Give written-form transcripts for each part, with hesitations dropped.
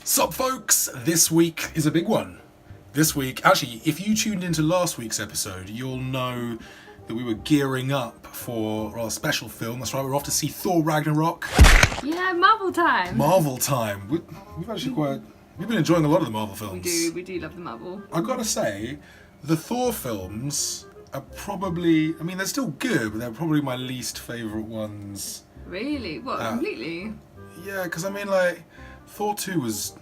Sup folks, this week is a big one. This week, actually, if you tuned into last week's episode, you'll know that we were gearing up for our special film. That's right, we're off to see Thor Ragnarok. Yeah, Marvel time. Marvel time. We've been enjoying a lot of the Marvel films. We do love the Marvel. I've got to say, the Thor films are probably, I mean, they're still good, but they're probably my least favourite ones. Really? What, completely? Yeah, because I mean, like, Thor 2 was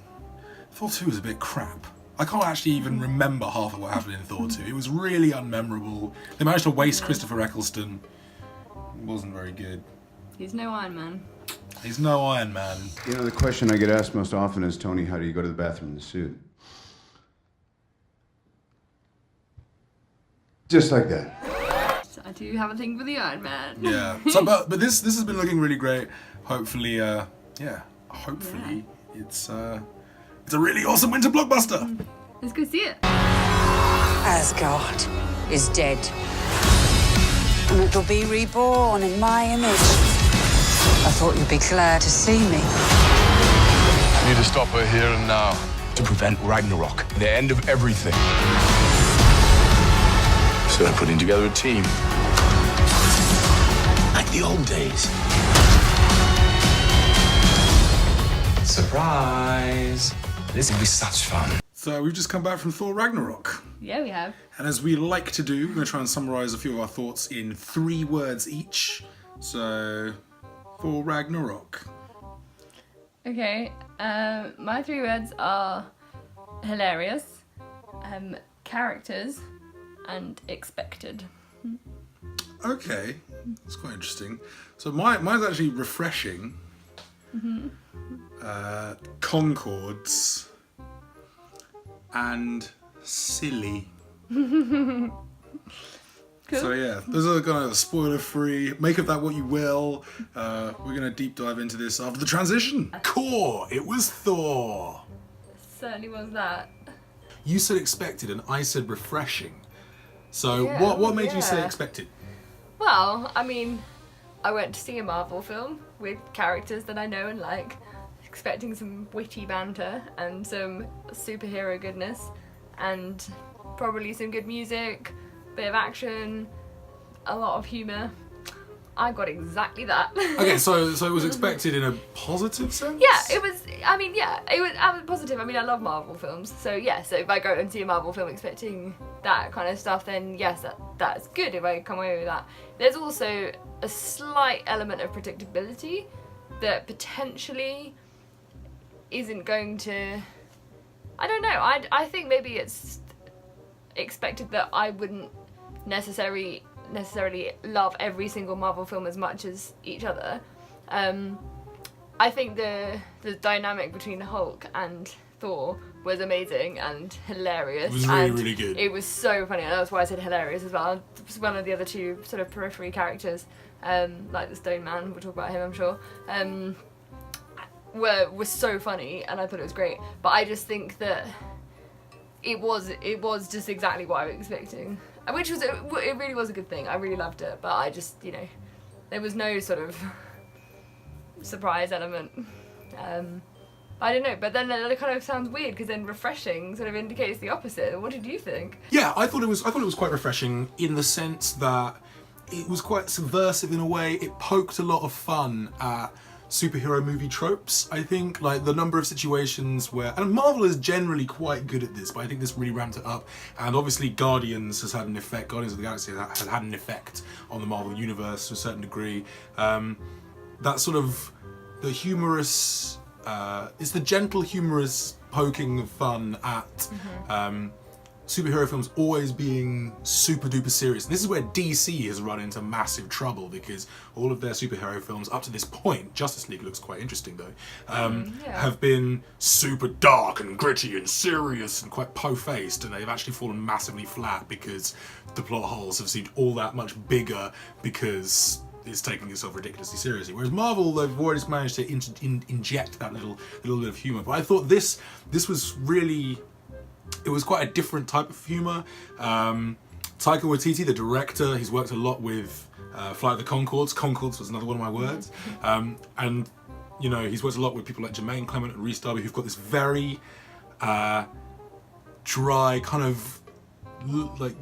a bit crap. I can't actually even remember half of what happened in Thor 2. It was really unmemorable. They managed to waste Christopher Eccleston. It wasn't very good. He's no Iron Man. He's no Iron Man. You know, the question I get asked most often is, Tony, how do you go to the bathroom in the suit? Just like that. So I do have a thing for the Iron Man. Yeah. So, but this has been looking really great. Hopefully, it's a really awesome winter blockbuster. Let's go see it. Asgard is dead. And it'll be reborn in my image. I thought you'd be glad to see me. I need to stop her here and now. To prevent Ragnarok, the end of everything. So I'm putting together a team. Like the old days. Surprise! This will be such fun. So we've just come back from Thor Ragnarok. Yeah, we have. And as we like to do, we're going to try and summarise a few of our thoughts in 3 words each. So, Thor Ragnarok. Okay, my 3 words are hilarious, characters, and expected. Okay, that's quite interesting. So mine's actually refreshing. Concords and silly. Cool. So yeah, those are kind of spoiler free. Make of that what you will. We're gonna deep dive into this after the transition. Core, it was Thor. Certainly was that. You said expected and I said refreshing. So Yeah, what made you say yeah. expected? Well, I mean, I went to see a Marvel film with characters that I know and like, expecting some witty banter and some superhero goodness and probably some good music, bit of action, a lot of humour. I got exactly that. Okay, so it was expected in a positive sense? Yeah, it was positive. I mean, I love Marvel films, so yeah, so if I go and see a Marvel film expecting that kind of stuff, then yes, that's good if I come away with that. There's also a slight element of predictability that potentially isn't going to, I don't know, I think maybe it's expected that I wouldn't necessarily love every single Marvel film as much as each other. I think the dynamic between Hulk and Thor was amazing and hilarious. It was really good. It was so funny, and that's why I said hilarious as well. It was one of the other 2 sort of periphery characters, like the Stone Man, we'll talk about him I'm sure, was so funny, and I thought it was great. But I just think that it was just exactly what I was expecting, which was it really was a good thing. I really loved it, but I just, you know, there was no sort of surprise element. I don't know, but then it kind of sounds weird because then refreshing sort of indicates the opposite. What did you think? Yeah, I thought it was quite refreshing in the sense that it was quite subversive in a way. It poked a lot of fun at superhero movie tropes. I think, like, the number of situations where, and Marvel is generally quite good at this, but I think this really ramped it up. And obviously Guardians has had an effect, Guardians of the Galaxy has had an effect on the Marvel universe to a certain degree. That sort of, the humorous, it's the gentle humorous poking of fun at superhero films always being super duper serious. And this is where DC has run into massive trouble because all of their superhero films up to this point, Justice League looks quite interesting though, have been super dark and gritty and serious and quite po-faced, and they've actually fallen massively flat because the plot holes have seemed all that much bigger because it's taking itself ridiculously seriously. Whereas Marvel, they've alreys managed to inject that little bit of humour. But I thought this was really, it was quite a different type of humour. Taika Waititi, the director, he's worked a lot with Flight of the Conchords. Conchords was another one of my words. And you know, he's worked a lot with people like Jermaine Clement and Rhys Darby, who've got this very dry kind of like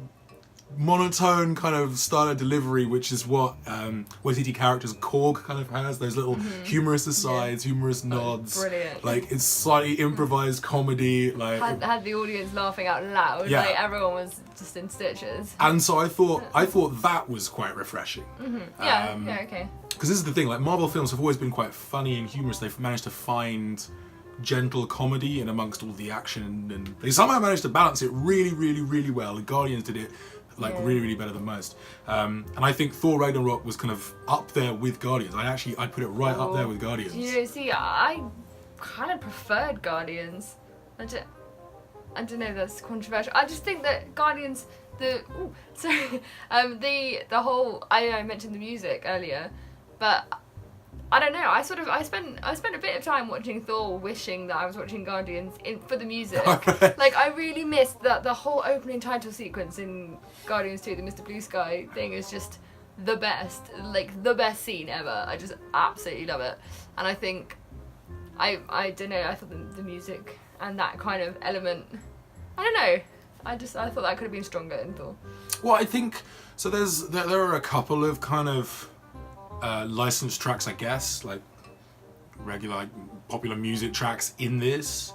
monotone kind of style of delivery, which is what OTT characters Korg kind of has, those little humorous asides, humorous nods. Brilliant. Like, it's slightly improvised comedy. Like, had the audience laughing out loud. Yeah. Like, everyone was just in stitches. and so I thought that was quite refreshing. Yeah, okay. Because this is the thing, like, Marvel films have always been quite funny and humorous. They've managed to find gentle comedy in amongst all the action, and they somehow managed to balance it really, really, really well. The Guardians did it like really, really better than most. And I think Thor Ragnarok was kind of up there with Guardians. I'd put it right up there with Guardians. You know, see, I kind of preferred Guardians. I don't know, that's controversial. I just think that Guardians, the whole, I mentioned the music earlier, but I don't know. I spent a bit of time watching Thor, wishing that I was watching Guardians for the music. Like, I really missed that the whole opening title sequence in Guardians 2, the Mr. Blue Sky thing, is just the best. Like, the best scene ever. I just absolutely love it. And I think I don't know. I thought the music and that kind of element. I don't know. I thought that could have been stronger in Thor. Well, I think so. There are a couple of kind of licensed tracks, I guess, like regular, like, popular music tracks in this,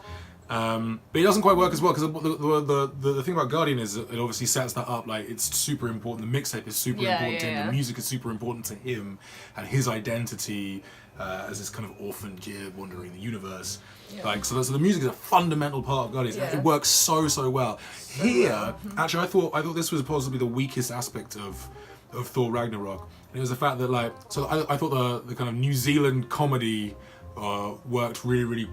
but it doesn't quite work as well, because the thing about Guardian is that it obviously sets that up. Like, it's super important. The mixtape is super important to him. The music is super important to him and his identity as this kind of orphan kid wandering the universe. Like, so the music is a fundamental part of Guardians. It works so well. Here, actually, I thought this was possibly the weakest aspect of Thor Ragnarok. And it was the fact that, like, so I thought the kind of New Zealand comedy worked really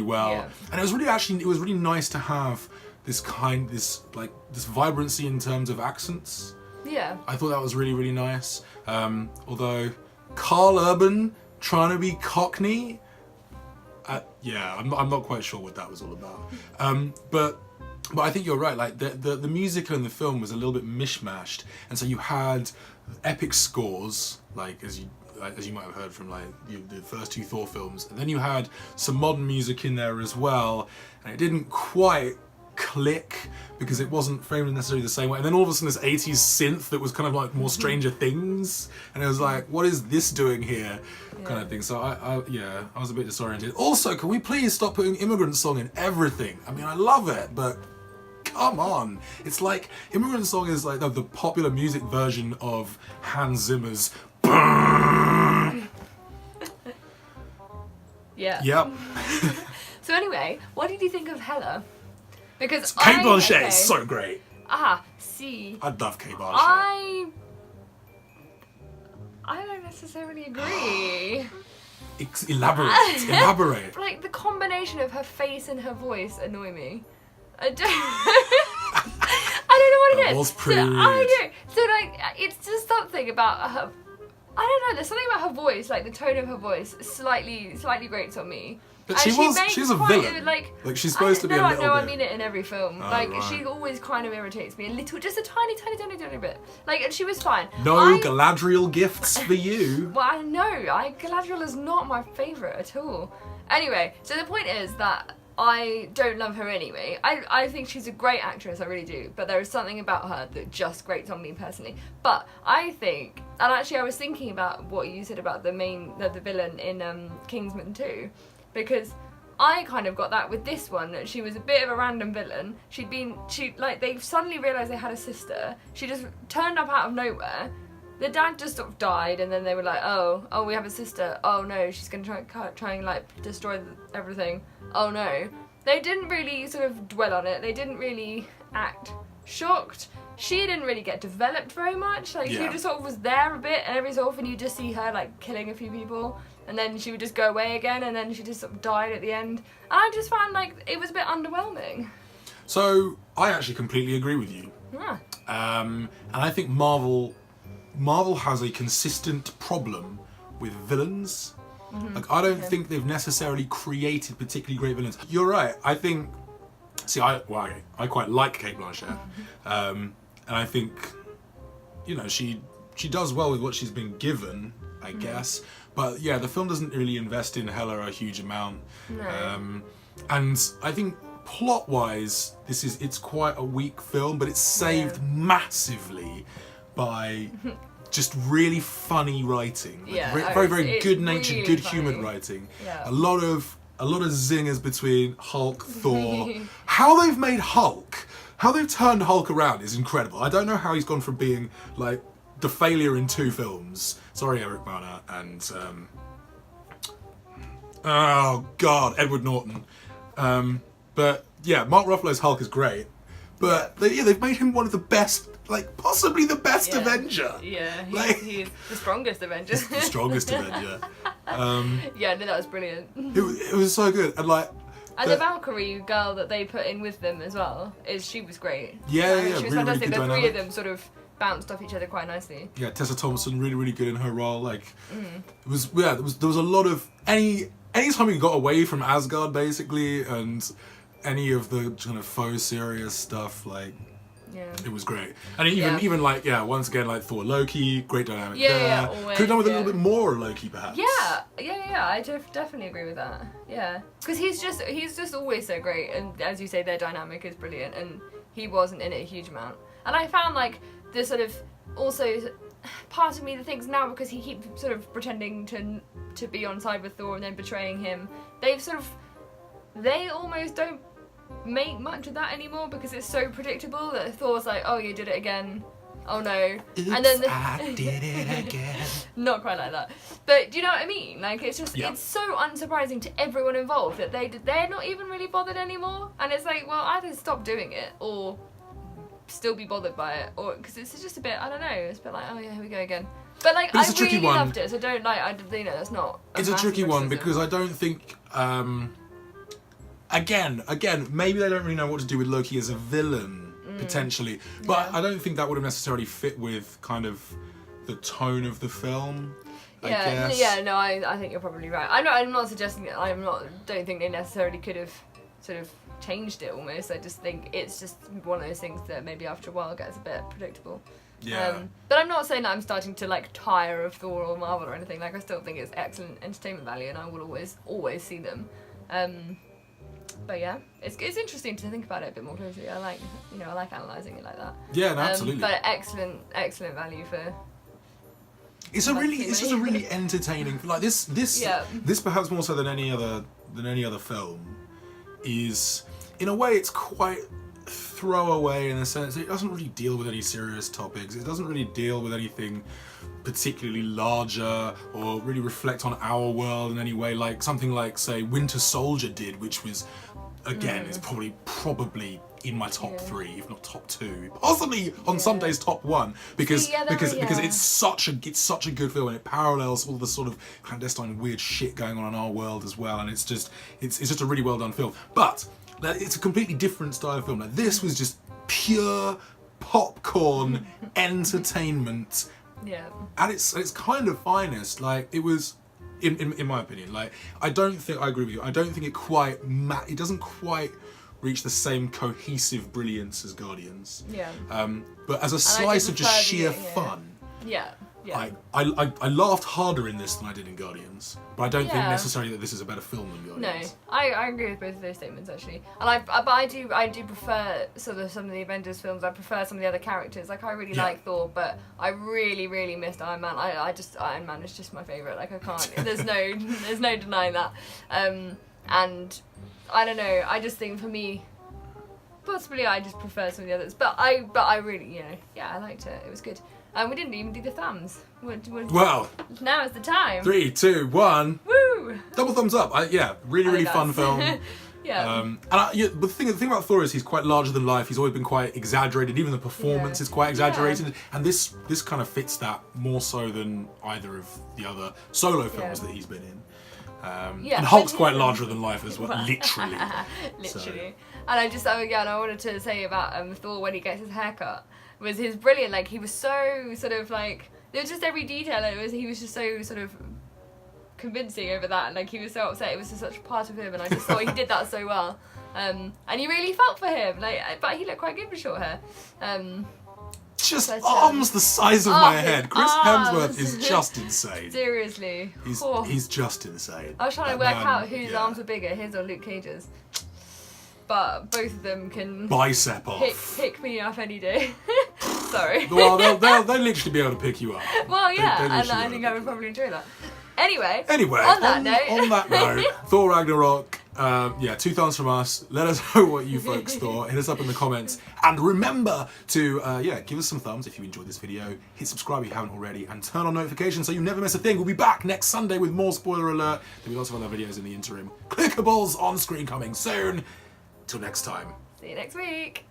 well. Yeah. And it was really nice to have this vibrancy in terms of accents. Yeah. I thought that was really nice. Although Carl Urban trying to be Cockney, I'm not quite sure what that was all about. But I think you're right. Like, the music in the film was a little bit mishmashed, and so you had epic scores, like as you might have heard from like the first two Thor films, and then you had some modern music in there as well, and it didn't quite click because it wasn't framed necessarily the same way. And then all of a sudden, this 80s synth that was kind of like more Stranger Things, and it was like, what is this doing here? Kind of thing. So I was a bit disoriented. Also, can we please stop putting Immigrant Song in everything? I mean, I love it, but come on. It's like, Immigrant Song is like the popular music version of Hans Zimmer's Yeah. Yep. So anyway, what did you think of Hela? Because Kate Blanchett is so great. See. I love Kate Blanchett. I don't necessarily agree. Elaborate. Like, the combination of her face and her voice annoy me. I don't know what it is. That was pretty So, rude. I know. So, like, it's just something about her. I don't know. There's something about her voice, like the tone of her voice, slightly grates on me. But And she's a quite villain. Like she's supposed to be a little No, I bit. mean it in every film. Right. She always kind of irritates me a little, just a tiny bit. Like, and she was fine. No Galadriel gifts for you. Well, I know. Galadriel is not my favourite at all. Anyway, so the point is that I don't love her anyway. I think she's a great actress, I really do. But there is something about her that just grates on me personally. But I think, and actually I was thinking about what you said about the villain in Kingsman 2. Because I kind of got that with this one, that she was a bit of a random villain. They suddenly realised they had a sister. She just turned up out of nowhere. The dad just sort of died, and then they were like, oh, we have a sister. Oh no, she's gonna try and like destroy everything. Oh no. They didn't really sort of dwell on it. They didn't really act shocked. She didn't really get developed very much. Like, she just sort of was there a bit, and every so often you just see her like killing a few people, and then she would just go away again, and then she just sort of died at the end. And I just found like it was a bit underwhelming. So I actually completely agree with you. Yeah. And I think Marvel has a consistent problem with villains. Like, I don't think they've necessarily created particularly great villains. You're right. I think. See, I quite like Kate Blanchett, and I think, you know, she does well with what she's been given, I guess. But yeah, the film doesn't really invest in Hela a huge amount. No. And I think plot-wise, it's quite a weak film, but it's saved massively by just really funny writing. Like, Yeah, very, very it's good-natured, really good-humoured funny. writing. Yeah. A lot of zingers between Hulk, Thor. How they've made Hulk, how they've turned Hulk around is incredible. I don't know how he's gone from being like the failure in 2 films. Sorry, Eric Bana and oh god, Edward Norton. But yeah, Mark Ruffalo's Hulk is great. But they've made him one of the best, like possibly the best Avenger. Yeah, he's the strongest Avenger. The strongest Avenger. Yeah, no, that was brilliant. It was so good, and like. And the Valkyrie girl that they put in with them as well, she was great. Yeah, She yeah, was really, fantastic. really good The 3 dynamic. of them sort of bounced off each other quite nicely. Yeah, Tessa Thompson really, really good in her role. Like, it was there was a lot of anytime we got away from Asgard basically, and any of the kind of faux serious stuff, like Yeah. it was great. And even like once again like Thor Loki, great dynamic Yeah, there. yeah, always, Could have done with a yeah. little bit more Loki perhaps. Yeah, I definitely agree with that. Yeah, because he's just always so great, and as you say, their dynamic is brilliant, and he wasn't in it a huge amount. And I found like the sort of also part of me that thinks now, because he keeps sort of pretending to be on side with Thor and then betraying him, they almost don't make much of that anymore, because it's so predictable that Thor's like, oh, you did it again. Oh no. And then I did it again. not quite like that, but do you know what I mean? Like, it's just Yeah. it's so unsurprising to everyone involved that they're not even really bothered anymore, and it's like, well, either stop doing it or still be bothered by it, or because it's just a bit, I don't know, it's a bit like, oh yeah, here we go again. But like, But it's I a tricky really one. loved it, so don't like, that's not. It's a massive tricky one criticism. because I don't think again, maybe they don't really know what to do with Loki as a villain, potentially. But Yeah. I don't think that would have necessarily fit with kind of the tone of the film, I guess. Yeah, no, I think you're probably right. I'm not suggesting that. Don't think they necessarily could have sort of changed it almost. I just think it's just one of those things that maybe after a while gets a bit predictable. Yeah. But I'm not saying that I'm starting to like tire of Thor or Marvel or anything. Like, I still think it's excellent entertainment value, and I will always see them. But yeah, it's interesting to think about it a bit more closely. I like analysing it like that. Yeah, no, absolutely. But excellent value for. It's just a really entertaining, like this perhaps more so than any other film is, in a way, it's quite throwaway in a sense. It doesn't really deal with any serious topics. It doesn't really deal with anything particularly larger or really reflect on our world in any way, like something like, say, Winter Soldier did, which was, again, is probably in my top 3, if not top 2, possibly on some days top 1, because it's such a good film, and it parallels all the sort of clandestine weird shit going on in our world as well, and it's just a really well done film. But it's a completely different style of film. Like, this was just pure popcorn entertainment. Yeah. At its kind of finest. Like, it was, in my opinion, like, I agree with you. I don't think it doesn't quite reach the same cohesive brilliance as Guardians. Yeah. But as a slice of just prefer sheer the- yeah. fun, Yeah. Yeah. I laughed harder in this than I did in Guardians. But I don't think Yeah. necessarily that this is a better film than No, Guardians. I agree with both of those statements actually, and but I do prefer sort of some of the Avengers films. I prefer some of the other characters. Like, I really like Thor, but I really missed Iron Man. Iron Man is just my favourite. Like, I can't. There's no denying that. And I don't know. I just think for me, possibly I just prefer some of the others. But I really, I liked it. It was good. And we didn't even do the thumbs. Well, Now is the time. 3, 2, 1. Woo! Double thumbs up. Really fun film. Yeah. But the thing about Thor is he's quite larger than life. He's always been quite exaggerated. Even the performance is quite exaggerated. And this kind of fits that more so than either of the other solo films that he's been in. And Hulk's quite larger than life as well, literally. Literally. And I wanted to say about Thor when he gets his haircut was his brilliant. Like, he was so sort of like, there was just every detail. He was just so sort of convincing over that, and like, he was so upset. It was just such a part of him, and I just thought he did that so well. And you really felt for him. Like, but he looked quite good with short hair. just But, arms the size of my his head. Chris arms. Hemsworth is just insane. Seriously. Oh. He's just insane. I was trying to That work man, out whose yeah. arms were bigger, his or Luke Cage's. But both of them can Bicep off. pick me up any day. Sorry. Well, they'll literally be able to pick you up. Well, yeah, They and literally I will. think I would probably enjoy that. Anyway, On that note, note, Thor Ragnarok, yeah, 2 thumbs from us. Let us know what you folks thought. Hit us up in the comments. And remember to, give us some thumbs if you enjoyed this video. Hit subscribe if you haven't already. And turn on notifications so you never miss a thing. We'll be back next Sunday with more spoiler alert. There'll be lots of other videos in the interim. Clickables on screen coming soon. Till next time. see you next week.